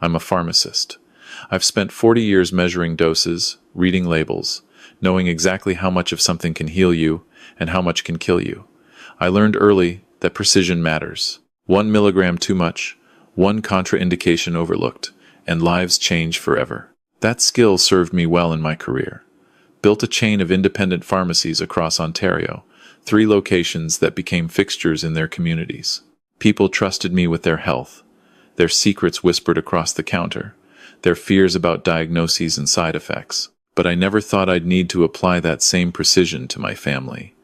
I'm a pharmacist. I've spent 40 years measuring doses, reading labels, knowing exactly how much of something can heal you and how much can kill you. I learned early that precision matters. 1 milligram too much, one contraindication overlooked, and lives change forever. That skill served me well in my career. Built a chain of independent pharmacies across Ontario, 3 locations that became fixtures in their communities. People trusted me with their health, their secrets whispered across the counter, their fears about diagnoses and side effects. But I never thought I'd need to apply that same precision to my family.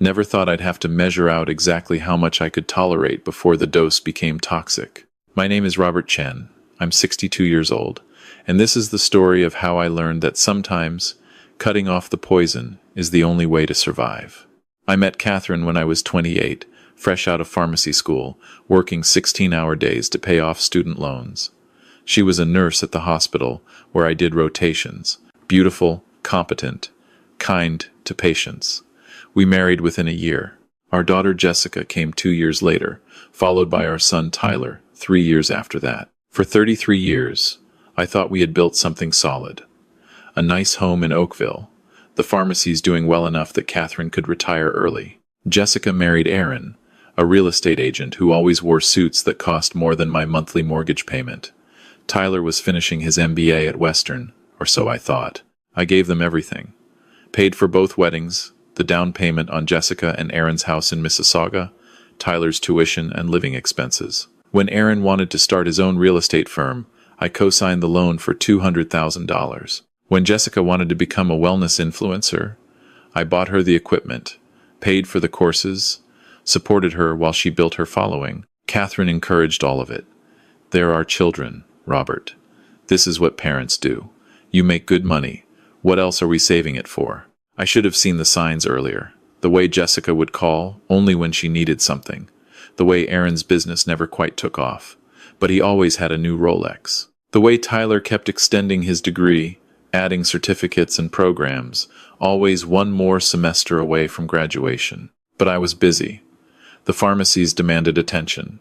Never thought I'd have to measure out exactly how much I could tolerate before the dose became toxic. My name is Robert Chen. I'm 62 years old, and this is the story of how I learned that sometimes cutting off the poison is the only way to survive. I met Catherine when I was 28, fresh out of pharmacy school, working 16-hour days to pay off student loans. She was a nurse at the hospital where I did rotations. Beautiful, competent, kind to patients. We married within a year. Our daughter Jessica came 2 years later, followed by our son Tyler 3 years after that. For 33 years, I thought we had built something solid. A nice home in Oakville. The pharmacy's doing well enough that Catherine could retire early. Jessica married Aaron, a real estate agent who always wore suits that cost more than my monthly mortgage payment. Tyler was finishing his MBA at Western, or so I thought. I gave them everything. Paid for both weddings, the down payment on Jessica and Aaron's house in Mississauga, Tyler's tuition and living expenses. When Aaron wanted to start his own real estate firm, I co-signed the loan for $200,000. When Jessica wanted to become a wellness influencer, I bought her the equipment, paid for the courses, supported her while she built her following. Catherine encouraged all of it. There are children, Robert. This is what parents do. You make good money. What else are we saving it for? I should have seen the signs earlier. The way Jessica would call only when she needed something. The way Aaron's business never quite took off, but he always had a new Rolex. The way Tyler kept extending his degree, adding certificates and programs, always one more semester away from graduation. But I was busy. The pharmacies demanded attention.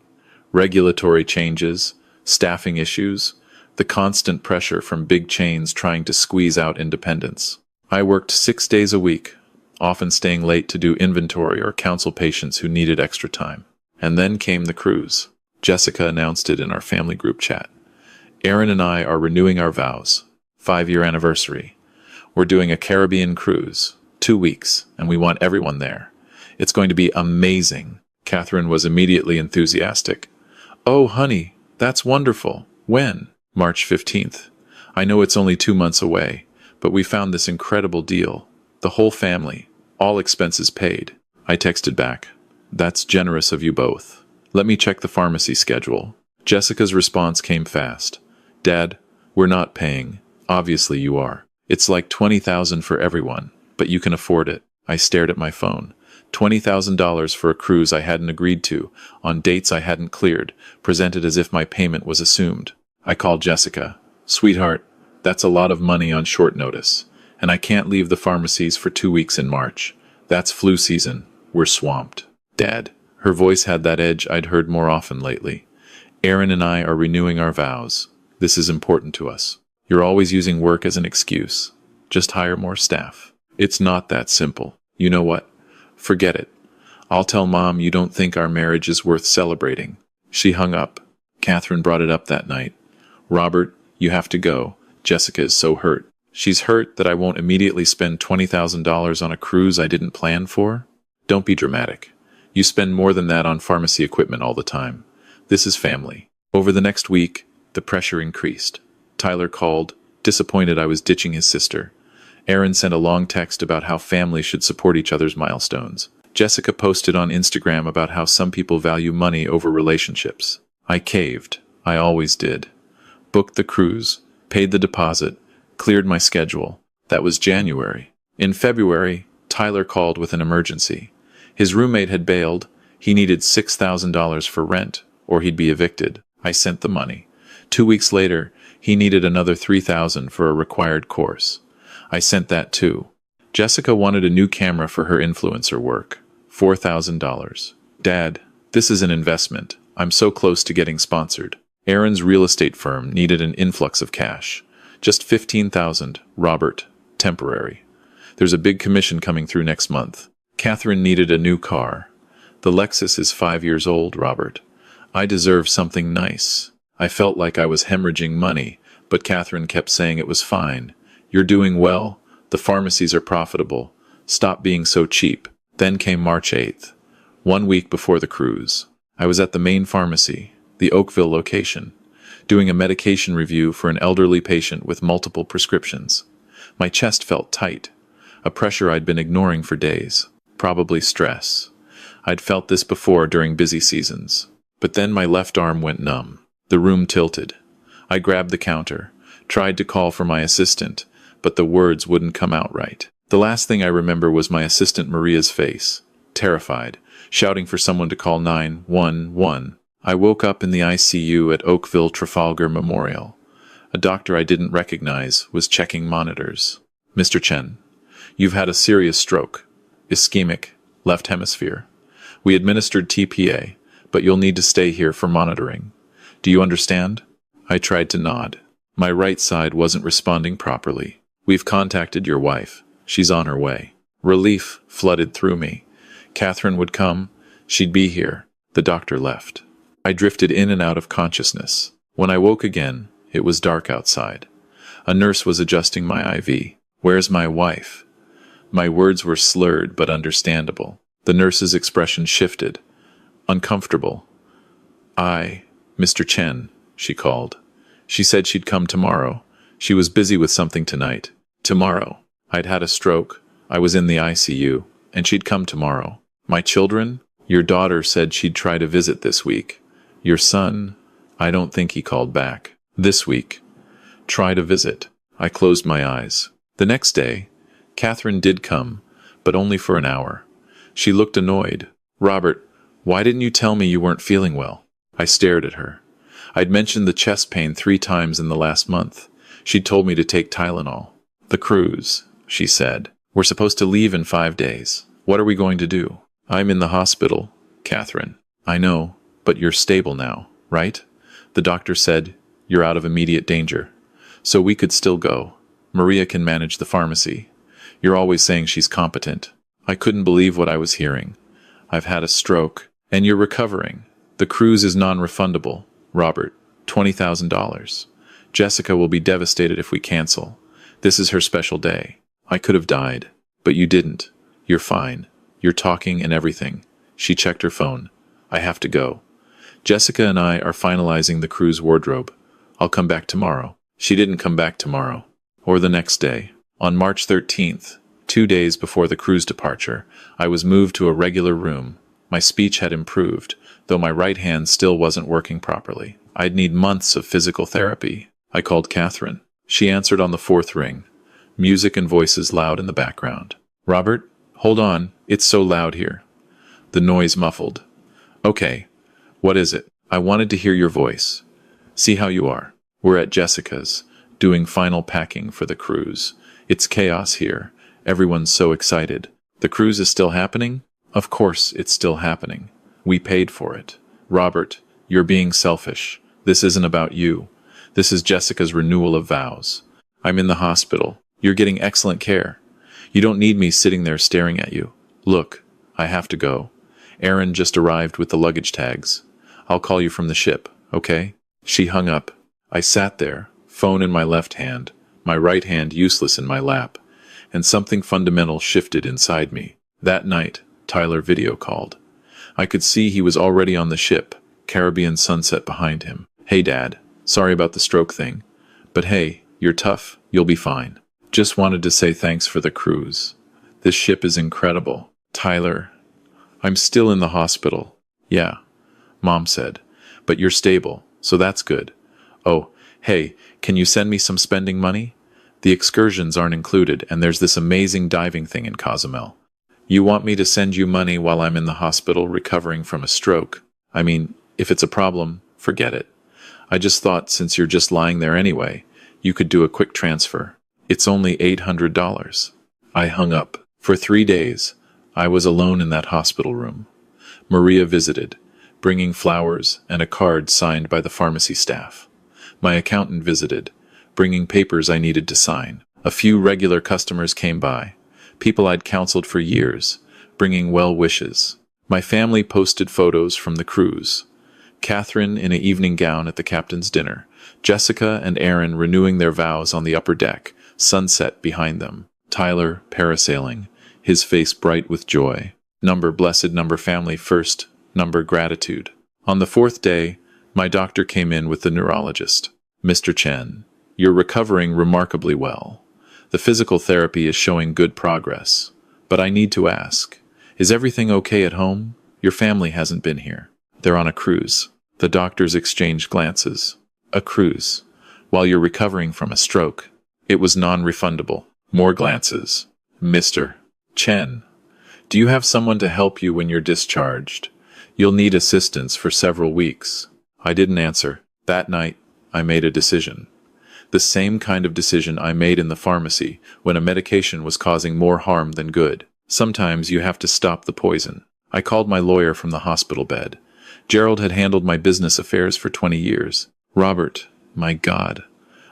Regulatory changes, staffing issues, the constant pressure from big chains trying to squeeze out independence. I worked 6 days a week, often staying late to do inventory or counsel patients who needed extra time. And then came the cruise. Jessica announced it in our family group chat. Aaron and I are renewing our vows. 5-year anniversary. We're doing a Caribbean cruise, 2 weeks, and we want everyone there. It's going to be amazing. Catherine was immediately enthusiastic. Oh, honey, that's wonderful. When? March 15th. I know it's only 2 months away, but we found this incredible deal. The whole family, all expenses paid. I texted back. That's generous of you both. Let me check the pharmacy schedule. Jessica's response came fast. Dad, we're not paying. Obviously you are. It's like $20,000 for everyone, but you can afford it. I stared at my phone. $20,000 for a cruise I hadn't agreed to, on dates I hadn't cleared, presented as if my payment was assumed. I called Jessica. Sweetheart, that's a lot of money on short notice, and I can't leave the pharmacies for 2 weeks in March. That's flu season. We're swamped. Dad. Her voice had that edge I'd heard more often lately. Aaron and I are renewing our vows. This is important to us. You're always using work as an excuse. Just hire more staff. It's not that simple. You know what? Forget it. I'll tell Mom you don't think our marriage is worth celebrating. She hung up. Catherine brought it up that night. Robert, you have to go. Jessica is so hurt. She's hurt that I won't immediately spend $20,000 on a cruise I didn't plan for? Don't be dramatic. You spend more than that on pharmacy equipment all the time. This is family. Over the next week, the pressure increased. Tyler called, disappointed I was ditching his sister. Aaron sent a long text about how families should support each other's milestones. Jessica posted on Instagram about how some people value money over relationships. I caved. I always did. Booked the cruise, paid the deposit, cleared my schedule. That was January. In February, Tyler called with an emergency. His roommate had bailed. He needed $6,000 for rent, or he'd be evicted. I sent the money. 2 weeks later, he needed another $3,000 for a required course. I sent that too. Jessica wanted a new camera for her influencer work. $4,000. Dad, this is an investment. I'm so close to getting sponsored. Aaron's real estate firm needed an influx of cash. Just 15,000, Robert, temporary. There's a big commission coming through next month. Catherine needed a new car. The Lexus is 5 years old, Robert. I deserve something nice. I felt like I was hemorrhaging money, but Catherine kept saying it was fine. You're doing well. The pharmacies are profitable. Stop being so cheap. Then came March 8th, 1 week before the cruise. I was at the main pharmacy, the Oakville location, doing a medication review for an elderly patient with multiple prescriptions. My chest felt tight, a pressure I'd been ignoring for days. Probably stress. I'd felt this before during busy seasons. But then my left arm went numb. The room tilted. I grabbed the counter, tried to call for my assistant, but the words wouldn't come out right. The last thing I remember was my assistant Maria's face, terrified, shouting for someone to call 911. I woke up in the ICU at Oakville Trafalgar Memorial. A doctor I didn't recognize was checking monitors. Mr. Chen, you've had a serious stroke. Ischemic, left hemisphere. We administered TPA, but you'll need to stay here for monitoring. Do you understand? I tried to nod. My right side wasn't responding properly. We've contacted your wife. She's on her way. Relief flooded through me. Catherine would come. She'd be here. The doctor left. I drifted in and out of consciousness. When I woke again, it was dark outside. A nurse was adjusting my IV. Where's my wife? My words were slurred but understandable. The nurse's expression shifted. Uncomfortable. Mr. Chen, she called. She said she'd come tomorrow. She was busy with something tonight. Tomorrow. I'd had a stroke. I was in the ICU, and she'd come tomorrow. My children? Your daughter said she'd try to visit this week. Your son? I don't think he called back. This week. Try to visit. I closed my eyes. The next day, Catherine did come, but only for an hour. She looked annoyed. Robert, why didn't you tell me you weren't feeling well? I stared at her. I'd mentioned the chest pain 3 times in the last month. She'd told me to take Tylenol. The cruise, she said. We're supposed to leave in 5 days. What are we going to do? I'm in the hospital, Catherine. I know, but you're stable now, right? The doctor said you're out of immediate danger. So we could still go. Maria can manage the pharmacy. You're always saying she's competent. I couldn't believe what I was hearing. I've had a stroke, and you're recovering. The cruise is non-refundable. Robert, $20,000. Jessica will be devastated if we cancel. This is her special day. I could have died, but you didn't. You're fine. You're talking and everything. She checked her phone. I have to go. Jessica and I are finalizing the cruise wardrobe. I'll come back tomorrow. She didn't come back tomorrow. Or the next day. On March 13th, 2 days before the cruise departure, I was moved to a regular room. My speech had improved, though my right hand still wasn't working properly. I'd need months of physical therapy. I called Catherine. She answered on the 4th ring. Music and voices loud in the background. Robert, hold on. It's so loud here. The noise muffled. Okay. What is it? I wanted to hear your voice. See how you are. We're at Jessica's, doing final packing for the cruise. It's chaos here. Everyone's so excited. The cruise is still happening? Of course it's still happening. We paid for it. Robert, you're being selfish. This isn't about you. This is Jessica's renewal of vows. I'm in the hospital. You're getting excellent care. You don't need me sitting there staring at you. Look, I have to go. Aaron just arrived with the luggage tags. I'll call you from the ship, okay? She hung up. I sat there, phone in my left hand, my right hand useless in my lap, and something fundamental shifted inside me. That night, Tyler video called. I could see he was already on the ship, Caribbean sunset behind him. Hey, Dad. Sorry about the stroke thing. But hey, you're tough. You'll be fine. Just wanted to say thanks for the cruise. This ship is incredible. Tyler, I'm still in the hospital. Yeah, Mom said. But you're stable, so that's good. Oh, hey, can you send me some spending money? The excursions aren't included, and there's this amazing diving thing in Cozumel. You want me to send you money while I'm in the hospital recovering from a stroke? I mean, if it's a problem, forget it. I just thought since you're just lying there anyway, you could do a quick transfer. It's only $800. I hung up. For 3 days, I was alone in that hospital room. Maria visited, bringing flowers and a card signed by the pharmacy staff. My accountant visited, bringing papers I needed to sign. A few regular customers came by, people I'd counseled for years, bringing well wishes. My family posted photos from the cruise. Catherine in an evening gown at the captain's dinner, Jessica and Aaron renewing their vows on the upper deck, sunset behind them, Tyler parasailing, his face bright with joy. Number blessed, number family first, number gratitude. On the fourth day, my doctor came in with the neurologist. Mr. Chen, you're recovering remarkably well. The physical therapy is showing good progress. But I need to ask, is everything okay at home? Your family hasn't been here. They're on a cruise. The doctors exchanged glances. A cruise. While you're recovering from a stroke. It was non-refundable. More glances. Mr. Chen, do you have someone to help you when you're discharged? You'll need assistance for several weeks. I didn't answer. That night, I made a decision. The same kind of decision I made in the pharmacy when a medication was causing more harm than good. Sometimes you have to stop the poison. I called my lawyer from the hospital bed. Gerald had handled my business affairs for 20 years. Robert, my God,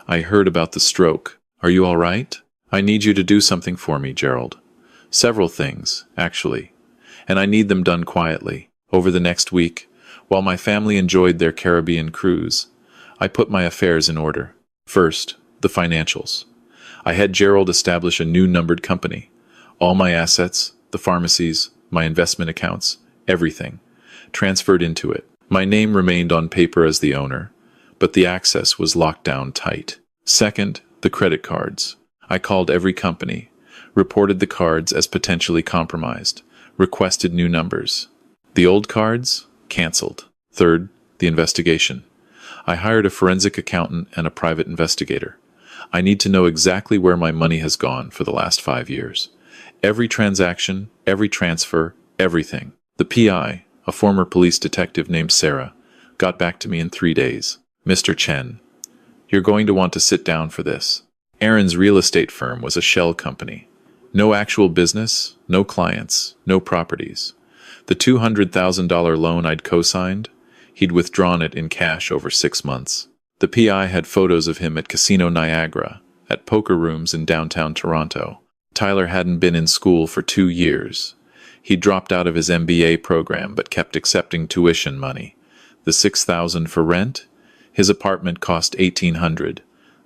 I heard about the stroke. Are you all right? I need you to do something for me, Gerald. Several things, actually. And I need them done quietly. Over the next week, while my family enjoyed their Caribbean cruise, I put my affairs in order. First, the financials. I had Gerald establish a new numbered company. All my assets, the pharmacies, my investment accounts, everything, transferred into it. My name remained on paper as the owner, but the access was locked down tight. Second, the credit cards. I called every company, reported the cards as potentially compromised, requested new numbers. The old cards? Canceled. Third, the investigation. I hired a forensic accountant and a private investigator. I need to know exactly where my money has gone for the last 5 years. Every transaction, every transfer, everything. The PI, a former police detective named Sarah, got back to me in 3 days. Mr. Chen, you're going to want to sit down for this. Aaron's real estate firm was a shell company. No actual business, no clients, no properties. The $200,000 loan I'd co-signed, he'd withdrawn it in cash over 6 months. The PI had photos of him at Casino Niagara, at poker rooms in downtown Toronto. Tyler hadn't been in school for 2 years. He dropped out of his MBA program but kept accepting tuition money. The $6,000 for rent? His apartment cost $1,800.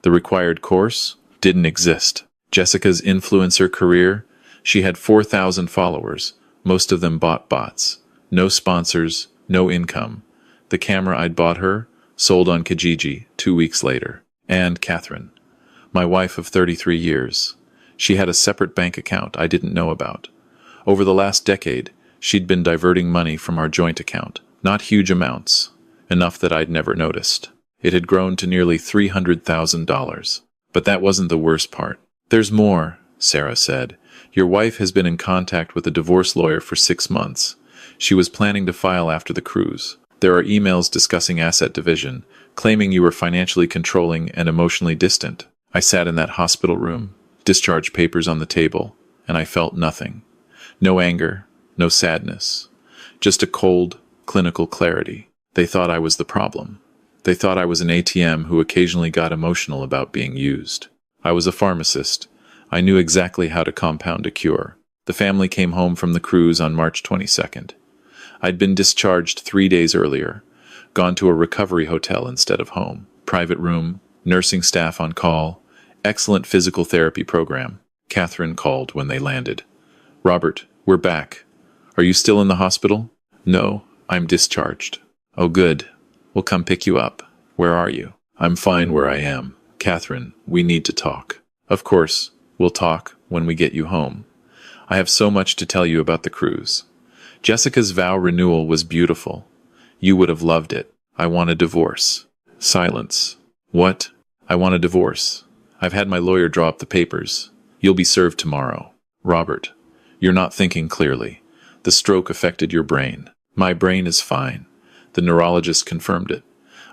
The required course? Didn't exist. Jessica's influencer career? She had 4,000 followers, most of them bought bots. No sponsors, no income. The camera I'd bought her, sold on Kijiji 2 weeks later. And Catherine, my wife of 33 years. She had a separate bank account I didn't know about. Over the last decade, she'd been diverting money from our joint account. Not huge amounts, enough that I'd never noticed. It had grown to nearly $300,000. But that wasn't the worst part. There's more, Sarah said. Your wife has been in contact with a divorce lawyer for 6 months. She was planning to file after the cruise. There are emails discussing asset division, claiming you were financially controlling and emotionally distant. I sat in that hospital room, discharge papers on the table, and I felt nothing. No anger, no sadness. Just a cold, clinical clarity. They thought I was the problem. They thought I was an ATM who occasionally got emotional about being used. I was a pharmacist. I knew exactly how to compound a cure. The family came home from the cruise on March 22nd. I'd been discharged 3 days earlier, gone to a recovery hotel instead of home. Private room, nursing staff on call, excellent physical therapy program. Catherine called when they landed. Robert, we're back. Are you still in the hospital? No, I'm discharged. Oh, good. We'll come pick you up. Where are you? I'm fine where I am. Catherine, we need to talk. Of course, we'll talk when we get you home. I have so much to tell you about the cruise. Jessica's vow renewal was beautiful. You would have loved it. I want a divorce. Silence. What? I want a divorce. I've had my lawyer draw up the papers. You'll be served tomorrow. Robert, you're not thinking clearly. The stroke affected your brain. My brain is fine. The neurologist confirmed it.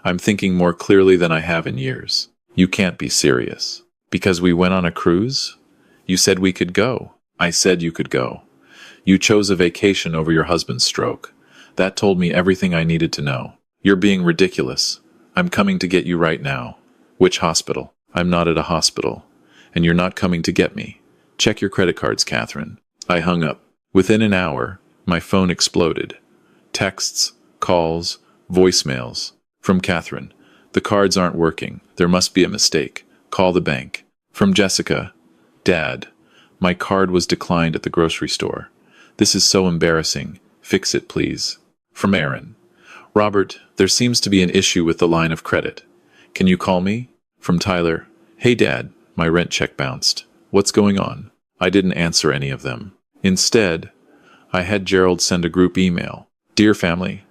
I'm thinking more clearly than I have in years. You can't be serious. Because we went on a cruise? You said we could go. I said you could go. You chose a vacation over your husband's stroke. That told me everything I needed to know. You're being ridiculous. I'm coming to get you right now. Which hospital? I'm not at a hospital. And you're not coming to get me. Check your credit cards, Catherine. I hung up. Within an hour, my phone exploded. Texts, calls, voicemails. From Catherine. The cards aren't working. There must be a mistake. Call the bank. From Jessica. Dad. My card was declined at the grocery store. This is so embarrassing. Fix it, please. From Aaron. Robert, there seems to be an issue with the line of credit. Can you call me? From Tyler. Hey, Dad. My rent check bounced. What's going on? I didn't answer any of them. Instead, I had Gerald send a group email. Dear family,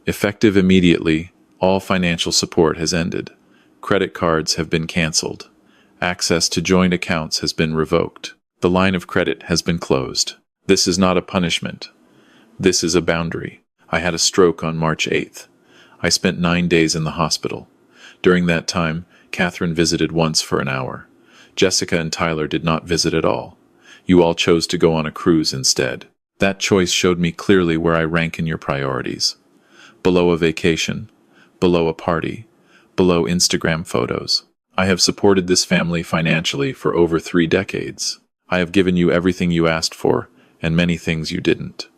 effective immediately, all financial support has ended. Credit cards have been canceled. Access to joint accounts has been revoked. The line of credit has been closed. This is not a punishment. This is a boundary. I had a stroke on March 8th. I spent 9 days in the hospital. During that time, Catherine visited once for an hour. Jessica and Tyler did not visit at all. You all chose to go on a cruise instead. That choice showed me clearly where I rank in your priorities. Below a vacation, below a party, below Instagram photos. I have supported this family financially for over 3 decades. I have given you everything you asked for, and many things you didn't.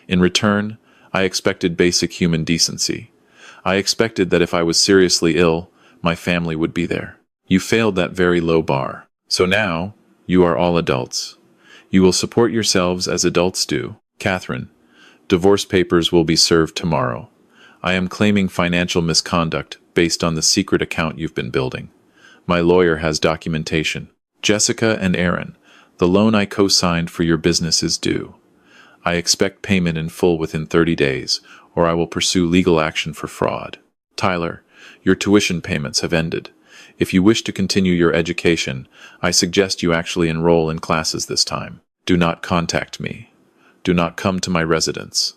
In return, I expected basic human decency. I expected that if I was seriously ill, my family would be there. You failed that very low bar. So now, you are all adults. You will support yourselves as adults do. Catherine, divorce papers will be served tomorrow. I am claiming financial misconduct based on the secret account you've been building. My lawyer has documentation. Jessica and Aaron, the loan I co-signed for your business is due. I expect payment in full within 30 days, or I will pursue legal action for fraud. Tyler, your tuition payments have ended. If you wish to continue your education, I suggest you actually enroll in classes this time. Do not contact me. Do not come to my residence.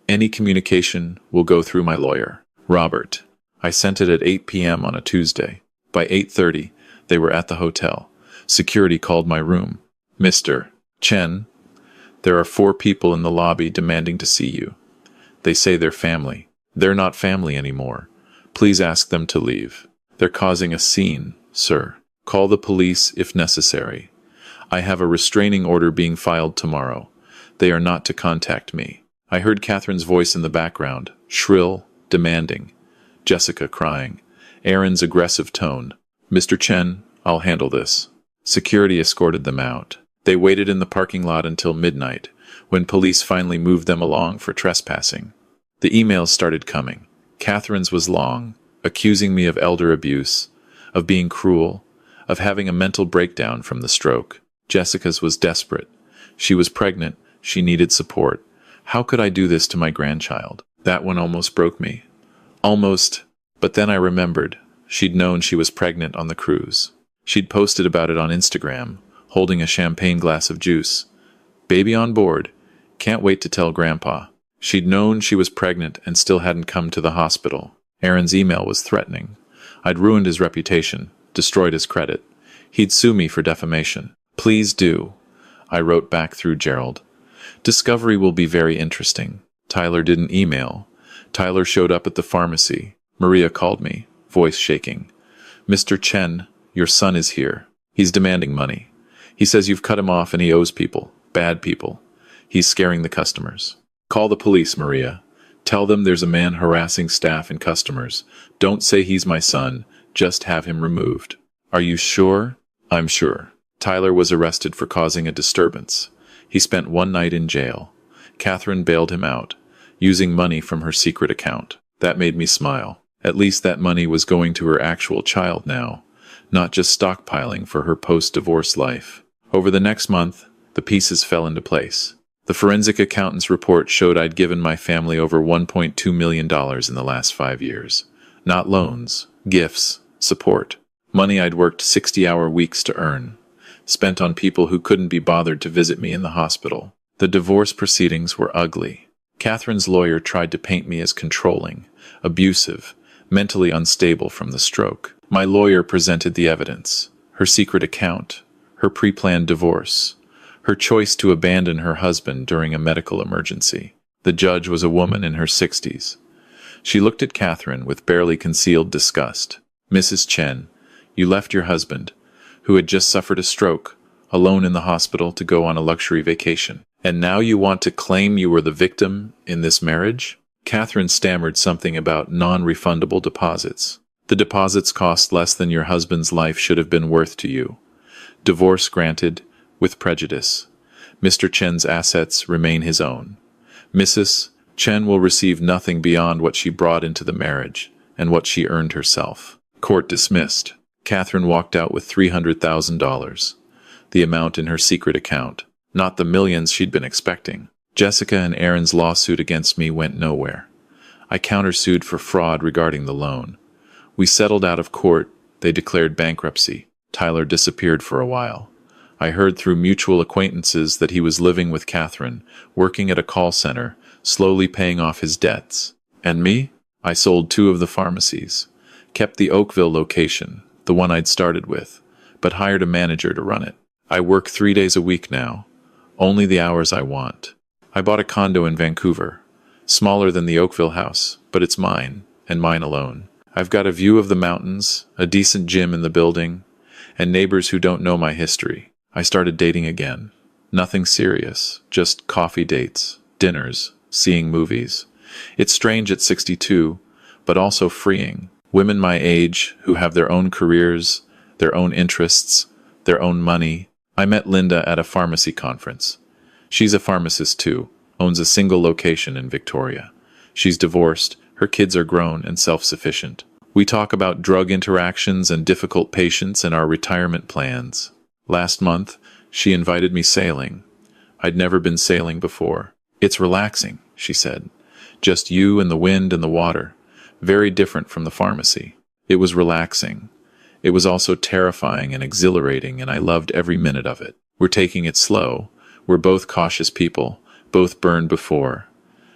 Any communication will go through my lawyer. Robert, I sent it at 8 p.m. on a Tuesday. By 8:30, they were at the hotel. Security called my room. Mr. Chen, there are 4 people in the lobby demanding to see you. They say they're family. They're not family anymore. Please ask them to leave. They're causing a scene, sir. Call the police if necessary. I have a restraining order being filed tomorrow. They are not to contact me. I heard Catherine's voice in the background, shrill, demanding. Jessica crying. Aaron's aggressive tone. Mr. Chen, I'll handle this. Security escorted them out. They waited in the parking lot until midnight, when police finally moved them along for trespassing. The emails started coming. Catherine's was long, accusing me of elder abuse, of being cruel, of having a mental breakdown from the stroke. Jessica's was desperate. She was pregnant. She needed support. How could I do this to my grandchild? That one almost broke me. Almost, but then I remembered. She'd known she was pregnant on the cruise. She'd posted about it on Instagram, holding a champagne glass of juice. Baby on board. Can't wait to tell Grandpa. She'd known she was pregnant and still hadn't come to the hospital. Aaron's email was threatening. I'd ruined his reputation, destroyed his credit. He'd sue me for defamation. Please do. I wrote back through Gerald. Discovery will be very interesting. Tyler didn't email. Tyler showed up at the pharmacy. Maria called me, voice shaking. Mr. Chen, your son is here. He's demanding money. He says you've cut him off and he owes people, bad people. He's scaring the customers. Call the police, Maria. Tell them there's a man harassing staff and customers. Don't say he's my son. Just have him removed. Are you sure? I'm sure. Tyler was arrested for causing a disturbance. He spent 1 night in jail. Catherine bailed him out, using money from her secret account. That made me smile. At least that money was going to her actual child now, not just stockpiling for her post-divorce life. Over the next month, the pieces fell into place. The forensic accountant's report showed I'd given my family over $1.2 million in the last 5 years. Not loans, gifts, support. Money I'd worked 60-hour weeks to earn, spent on people who couldn't be bothered to visit me in the hospital. The divorce proceedings were ugly. Catherine's lawyer tried to paint me as controlling, abusive, mentally unstable from the stroke. My lawyer presented the evidence. Her secret account, her pre-planned divorce, her choice to abandon her husband during a medical emergency. The judge was a woman in her 60s. She looked at Catherine with barely concealed disgust. "Mrs. Chen, you left your husband, who had just suffered a stroke, alone in the hospital to go on a luxury vacation. And now you want to claim you were the victim in this marriage?" Catherine stammered something about non-refundable deposits. "The deposits cost less than your husband's life should have been worth to you. Divorce granted, with prejudice. Mr. Chen's assets remain his own. Mrs. Chen will receive nothing beyond what she brought into the marriage and what she earned herself." Court dismissed. Catherine walked out with $300,000, the amount in her secret account, not the millions she'd been expecting. Jessica and Aaron's lawsuit against me went nowhere. I countersued for fraud regarding the loan. We settled out of court. They declared bankruptcy. Tyler disappeared for a while. I heard through mutual acquaintances that he was living with Catherine, working at a call center, slowly paying off his debts. And me? I sold 2 of the pharmacies, kept the Oakville location, the one I'd started with, but hired a manager to run it. I work 3 days a week now, only the hours I want. I bought a condo in Vancouver, smaller than the Oakville house, but it's mine, and mine alone. I've got a view of the mountains, a decent gym in the building, and neighbors who don't know my history. I started dating again. Nothing serious, just coffee dates, dinners, seeing movies. It's strange at 62, but also freeing. Women my age who have their own careers, their own interests, their own money. I met Linda at a pharmacy conference. She's a pharmacist too, owns a single location in Victoria. She's divorced, her kids are grown and self-sufficient. We talk about drug interactions and difficult patients and our retirement plans. Last month, she invited me sailing. I'd never been sailing before. "It's relaxing," she said. "Just you and the wind and the water. Very different from the pharmacy." It was relaxing. It was also terrifying and exhilarating, and I loved every minute of it. We're taking it slow. We're both cautious people, both burned before.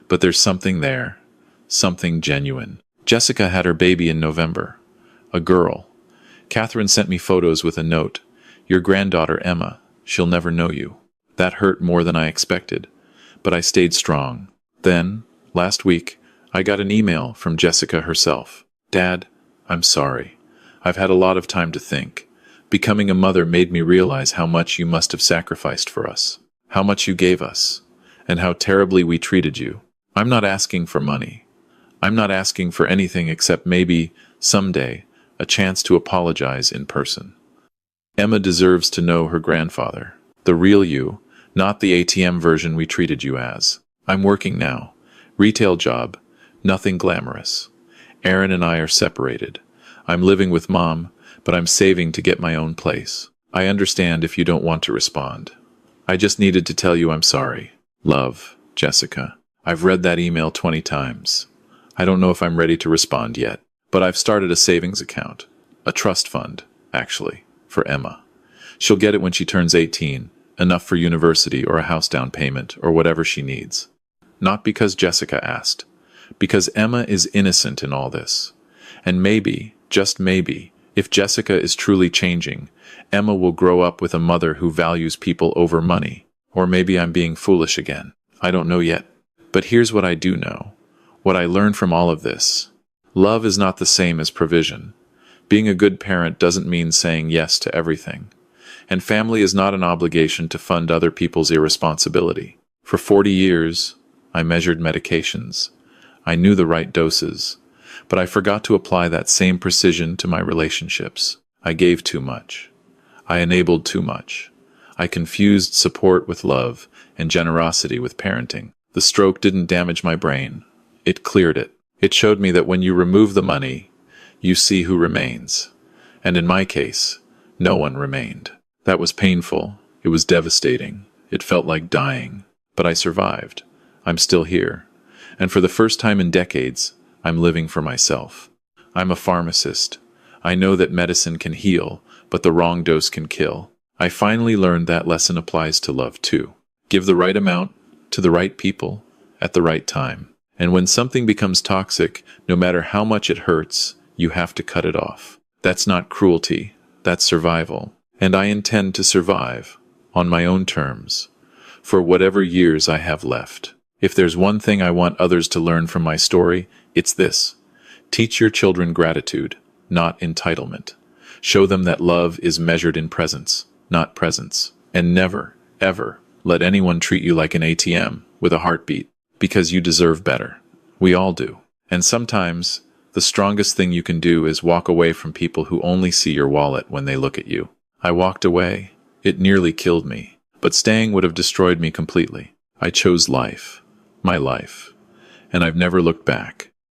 But there's something there. Something genuine. Jessica had her baby in November. A girl. Catherine sent me photos with a note. "Your granddaughter, Emma. She'll never know you." That hurt more than I expected, but I stayed strong. Then, last week, I got an email from Jessica herself. "Dad, I'm sorry. I've had a lot of time to think. Becoming a mother made me realize how much you must have sacrificed for us, how much you gave us, and how terribly we treated you. I'm not asking for money. I'm not asking for anything except maybe, someday, a chance to apologize in person. Emma deserves to know her grandfather. The real you, not the ATM version we treated you as. I'm working now. Retail job. Nothing glamorous. Aaron and I are separated. I'm living with Mom, but I'm saving to get my own place. I understand if you don't want to respond. I just needed to tell you I'm sorry. Love, Jessica." I've read that email 20 times. I don't know if I'm ready to respond yet, but I've started a savings account. A trust fund, actually, for Emma. She'll get it when she turns 18, enough for university or a house down payment or whatever she needs. Not because Jessica asked, because Emma is innocent in all this. And maybe, just maybe, if Jessica is truly changing, Emma will grow up with a mother who values people over money. Or maybe I'm being foolish again. I don't know yet. But here's what I do know. What I learned from all of this. Love is not the same as provision. Being a good parent doesn't mean saying yes to everything. And family is not an obligation to fund other people's irresponsibility. For 40 years, I measured medications. I knew the right doses. But I forgot to apply that same precision to my relationships. I gave too much. I enabled too much. I confused support with love and generosity with parenting. The stroke didn't damage my brain. It cleared it. It showed me that when you remove the money, you see who remains. And in my case, no one remained. That was painful. It was devastating. It felt like dying. But I survived. I'm still here. And for the first time in decades, I'm living for myself. I'm a pharmacist. I know that medicine can heal, but the wrong dose can kill. I finally learned that lesson applies to love too. Give the right amount to the right people at the right time. And when something becomes toxic, no matter how much it hurts, you have to cut it off. That's not cruelty. That's survival. And I intend to survive on my own terms for whatever years I have left. If there's one thing I want others to learn from my story, it's this. Teach your children gratitude, not entitlement. Show them that love is measured in presence, not presence. And never, ever, let anyone treat you like an ATM with a heartbeat, because you deserve better. We all do. And sometimes, the strongest thing you can do is walk away from people who only see your wallet when they look at you. I walked away. It nearly killed me. But staying would have destroyed me completely. I chose life. My life. And I've never looked back.